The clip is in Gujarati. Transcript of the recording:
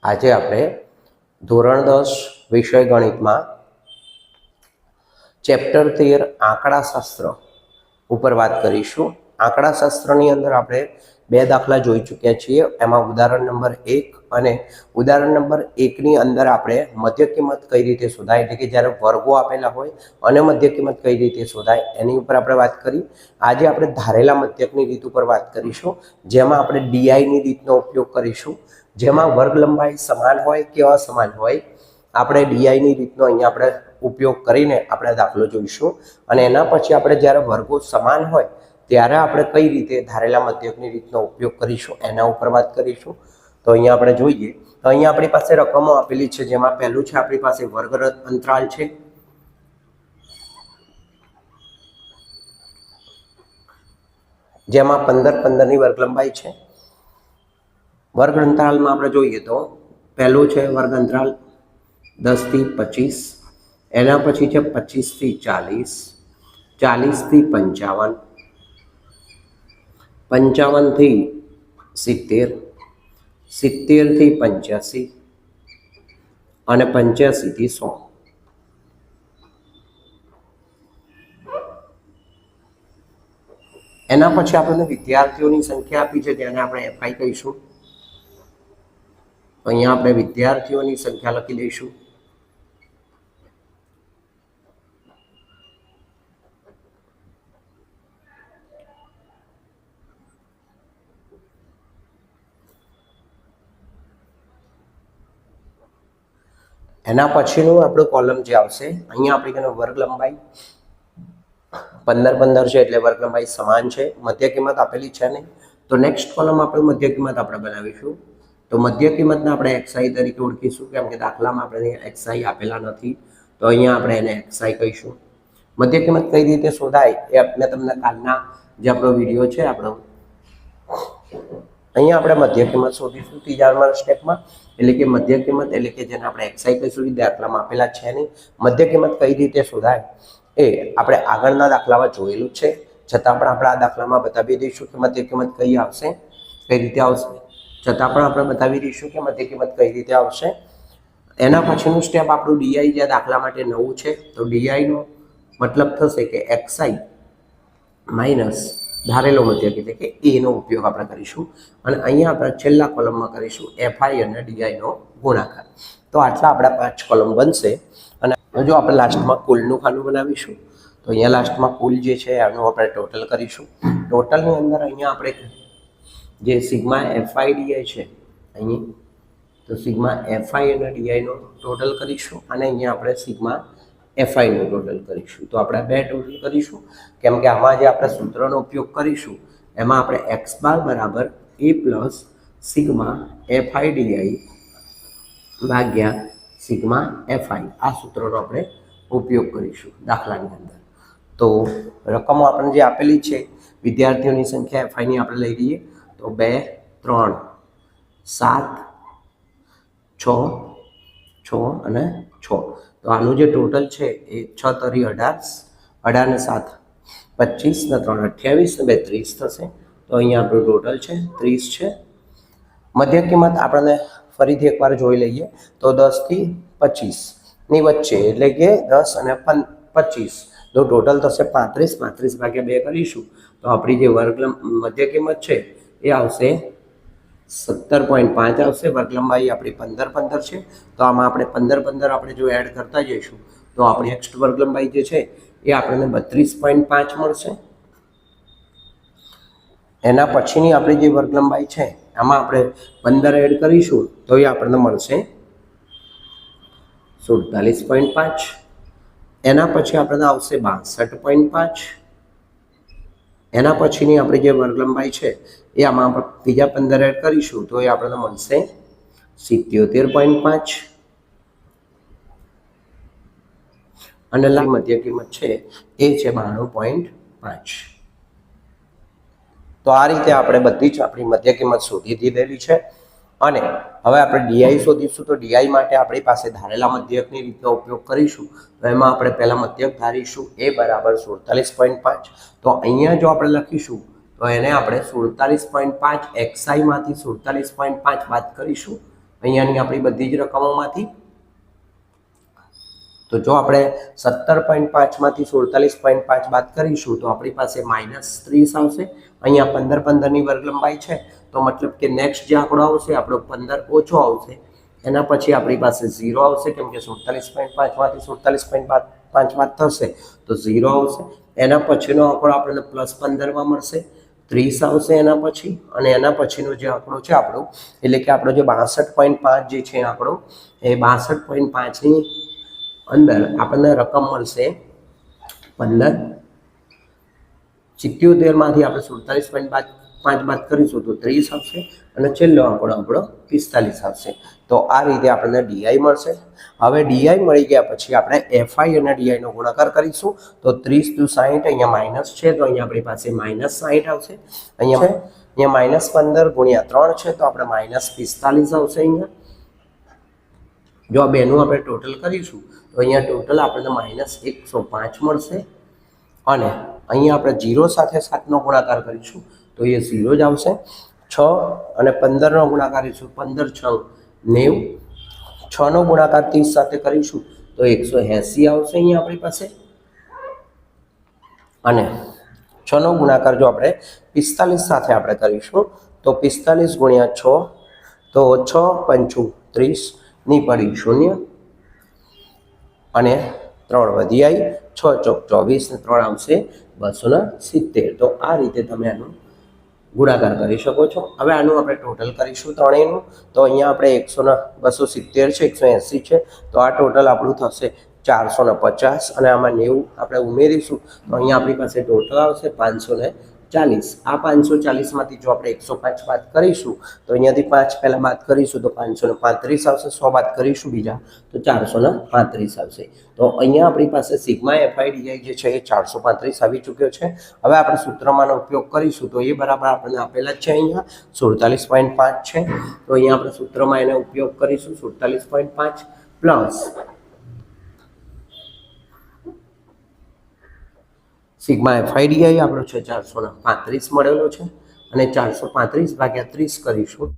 આજે આપણે ધોરણ 10 વિષય ગણિતમાં ચેપ્ટર 13 આંકડાશાસ્ત્ર ઉપર વાત કરીશું। આંકડાશાસ્ત્રની અંદર આપણે બે દાખલા જોઈ ચૂક્યા છીએ। એમાં ઉદાહરણ નંબર 1 અને ઉદાહરણ નંબર 1 ની અંદર આપણે મધ્ય કિંમત કઈ રીતે શોધાય, એટલે કે જ્યારે વર્ગો આપેલા હોય અને મધ્ય કિંમત કઈ રીતે શોધાય એની ઉપર આપણે વાત કરી। આજે આપણે ધારેલા મધ્યકની રીત ઉપર વાત કરીશું, જેમાં આપણે ડીઆઈની રીતનો ઉપયોગ કરીશું, જેમાં વર્ગ લંબાઈ સમાન હોય કે અસમાન હોય આપણે ડીઆઈની રીતનો અહીંયા આપણે ઉપયોગ કરીને આપણે દાખલો જોઈશું। અને એના પછી આપણે જ્યારે વર્ગો સમાન હોય ત્યારે આપણે કઈ રીતે ધારેલા મધ્યકની રીતનો ઉપયોગ કરીશું એના ઉપર વાત કરીશું। તો અહીંયા આપણે જોઈએ તો અહીંયા આપણી પાસે રકમો આપેલી છે, જેમાં પહેલું છે આપણી પાસે વર્ગ અંતરાલ છે, જેમાં 15 ની વર્ગ લંબાઈ છે। વર્ગ અંતરાલમાં આપણે જોઈએ તો પહેલું છે વર્ગ અંતરાલ 10 થી 25, એના પછી છે 25 થી 40, 40 થી 55, 55 થી 70, 70 થી 85 અને 85 થી 100। એના પછી આપણને વિદ્યાર્થીઓની સંખ્યા આપી છે, જેને આપણે એફઆઈ કહીશું। અહીંયા આપણે વિદ્યાર્થીઓની સંખ્યા લખી દઈશું। એના પછીનું આપણું કોલમ જે આવશે, અહીંયા આપણે વર્ગ લંબાઈ 15 છે એટલે વર્ગ લંબાઈ સમાન છે, મધ્ય કિંમત આપેલી છે નહીં, તો નેક્સ્ટ કોલમ આપણે મધ્ય કિંમત આપણે બનાવીશું। તો મધ્ય કિંમતને આપણે એક્સઆઈ તરીકે ઓળખીશું, કેમ કે દાખલામાં આપણે એક્સઆઈ આપેલા નથી, તો અહીંયા આપણે એને એક્સઆઈ કહીશું। મધ્ય કિંમત કઈ રીતે શોધાય એ મેં તમને કાલના જે આપણો વિડીયો છે આપણો, અહીંયા આપણે મધ્ય કિંમત શોધીશું ત્રીજા નંબર સ્ટેપમાં, એટલે કે મધ્ય કિંમત એટલે કે જેને આપણે એક્સઆઈ કહીશું, દાખલામાં આપેલા છે નહીં। મધ્ય કિંમત કઈ રીતે શોધાય એ આપણે આગળના દાખલામાં જોયેલું છે, છતાં પણ આપણે આ દાખલામાં બતાવી દઈશું કે મધ્ય કિંમત કઈ આવશે, કઈ રીતે આવશે, છતાં પણ આપણે બતાવી દઈશું કે મધ્ય કિંમત કઈ રીતે આવશે। એના પછીનું સ્ટેપ આપણું ડીઆઈ જે દાખલા માટે નવું છે, તો ડીઆઈનો મતલબ થશે કે એક્સઆઈ માઇનસ ધારેલો મધ્યક એટલે કે એનો ઉપયોગ આપણે કરીશું, અને અહીંયા આપણે છેલ્લા કોલમમાં કરીશું એફઆઈ અને ડીઆઈનો ગુણાકાર। તો આટલા આપણા 5 કોલમ બનશે। અને જો આપણે લાસ્ટમાં કુલનું ખાનું બનાવીશું, તો અહીંયા લાસ્ટમાં કુલ જે છે એનું આપણે ટોટલ કરીશું। ટોટલની અંદર અહીંયા આપણે જે સિગ્મા એફઆઈ ડીઆઈ છે અહીં, તો સિગ્મા એફઆઈ અને ડીઆઈનો ટોટલ કરીશું, અને અહીંયા આપણે સિગ્મા એફઆઈનું ટોટલ કરીશું। તો આપણે બે ટોટલ કરીશું, કેમ કે આમાં જે આપણે સૂત્રનો ઉપયોગ કરીશું એમાં આપણે એક્સ બાર બરાબર એ પ્લસ સિગ્મા એફઆઈ ડીઆઈ ભાગ્યા સિગ્મા એફઆઈ આ સૂત્રનો આપણે ઉપયોગ કરીશું દાખલાની અંદર। તો રકમો આપણને જે આપેલી છે વિદ્યાર્થીઓની સંખ્યા એફઆઈની આપણે લઈ લઈએ, તો 2, 3, 7, 6, 6 અને 6। તો આનું જે ટોટલ છે એ 6 તરી 18, 18 ને 7 25 ને 3 28 ને 2 30 થશે। તો અહીંયા આપણું ટોટલ છે 30 છે। મધ્ય કિંમત આપણને ફરીથી એકવાર જોઈ લઈએ, તો 10 થી 25 ની વચ્ચે એટલે કે 10 અને 25, તો ટોટલ થશે 35, 35 ભાગ્યા 2 કરીશું તો આપણી જે વર્ગ મધ્ય કિંમત છે એ આવશે 17.5 આવશે। વર્ગ લંબાઈ આપણી 15 છે, તો આમાં આપણે 15 આપણે જો એડ કરતા જઈશું તો આપણી નેક્સ્ટ વર્ગ લંબાઈ જે છે એ આપણને 32.5 મળશે। એના પછીની આપણી જે વર્ગ લંબાઈ છે આમાં આપણે 15 એડ કરીશું તો એ આપણને મળશે 47.5। એના પછી આપણને આવશે 62.5। એના પછીની આપણી જે વર્ગ લંબાઈ છે એ આમાં આપણે બીજા 15 એડ કરીશું તો એ આપણને મળશે 77.5। અને મધ્ય કિંમત છે એ છે 92.5। તો આ રીતે આપણે બધી જ આપણી મધ્ય કિંમત શોધી દીધેલી છે। અને હવે આપણે ડીઆઈ શોધીશું, તો ડીઆઈ માટે આપણી પાસે ધારેલા મધ્યકની રીતનો ઉપયોગ કરીશું। તો એમાં આપણે પહેલા મધ્યક ધારીશું એ બરાબર 47.5। તો અહીંયા જો આપણે લખીશું તો એને આપણે 47.5 એક્સઆઈ માંથી 47.5 બાદ કરીશું। અહીંયાની આપણી બધી જ રકમોમાંથી તો જો આપણે 17.5માંથી 47.5 બાદ કરીશું તો આપણી પાસે -30 આવશે. અહીંયા 15 ની વર્ગ લંબાઈ છે તો મતલબ કે નેક્સ્ટ જે આંકડો આવશે આપણો 15 ઓછો આવશે. એના પછી આપણી પાસે 0 આવશે કેમ કે 47.5માંથી 47.5 બાદ થશે તો 0 આવશે. એના પછીનો આંકડો આપણને +15માં મળશે, 30 આવશે એના પછી. અને એના પછીનો જે આંકડો છે આપણો એટલે કે આપણો જે 62.5 જે છે આંકડો એ 62.5ની અંદર આપણને રકમ મળશે 15. 77માંથી આપણે 47.5 બાદ કરીશું તો 30 આવશે અને છેલ્લો આંકડો આપણો 45 આવશે. તો આ રીતે આપણને ડીઆઈ મળશે. હવે ડીઆઈ મળી ગયા પછી આપણે એફઆઈ અને ડીઆઈનો ગુણાકાર કરીશું તો 30 × 60 અહીંયા માઇનસ છે તો અહીંયા આપણી પાસે -60 આવશે. અહીંયા -15 × 3 છે તો આપણે -45 આવશે. અહીંયા જો આ બેનું આપણે ટોટલ કરીશું તો અહીંયા ટોટલ આપણને -105 મળશે. અને અહીંયા આપણે 0 સાથે 7નો ગુણાકાર કરીશું તો એ 0 જ આવશે. 6 અને 15નો ગુણાકાર કરીશું 15 × 6 = 90. 6નો ગુણાકાર 30 સાથે કરીશું તો 180 આવશે અહીંયા આપણી પાસે. અને 6નો ગુણાકાર જો આપણે 45 સાથે આપણે કરીશું તો 45 × 6 તો 6 × 5 = 30 ની પડી 0 અને 3 વધી આવી, 6 × 4 = 24 ને 3 આવશે 270. તો આ રીતે તમે આનો ગુણાકાર કરી શકો છો. હવે આનું આપણે ટોટલ કરીશું ત્રણેયનું તો અહીંયા આપણે 270 છે, 180 છે તો આ ટોટલ આપણું થશે 450 અને આમાં 90 આપણે ઉમેરીશું તો અહીંયા આપણી પાસે ટોટલ આવશે 540. આ 540માંથી જો આપણે 105 બાદ કરીશું તો અહીંયાથી 5 પહેલાં બાદ કરીશું તો 535 આવશે. 100 બાદ કરીશું બીજા તો 435 આવશે. તો અહીંયા આપણી પાસે સિગ્મા એફઆઈ ડીઆઈ જે છે એ 435 આવી ચૂક્યો છે. હવે આપણે સૂત્રમાંનો ઉપયોગ કરીશું તો એ બરાબર આપણને આપેલા જ છે. અહીંયા 47.5 છે તો અહીંયા આપણે સૂત્રમાં એનો ઉપયોગ કરીશું 47.5 પ્લસ સિગ્મા એફઆઈ ડીઆઈ આપણો છે 435 મળેલો છે અને 435 / 30 કરીશું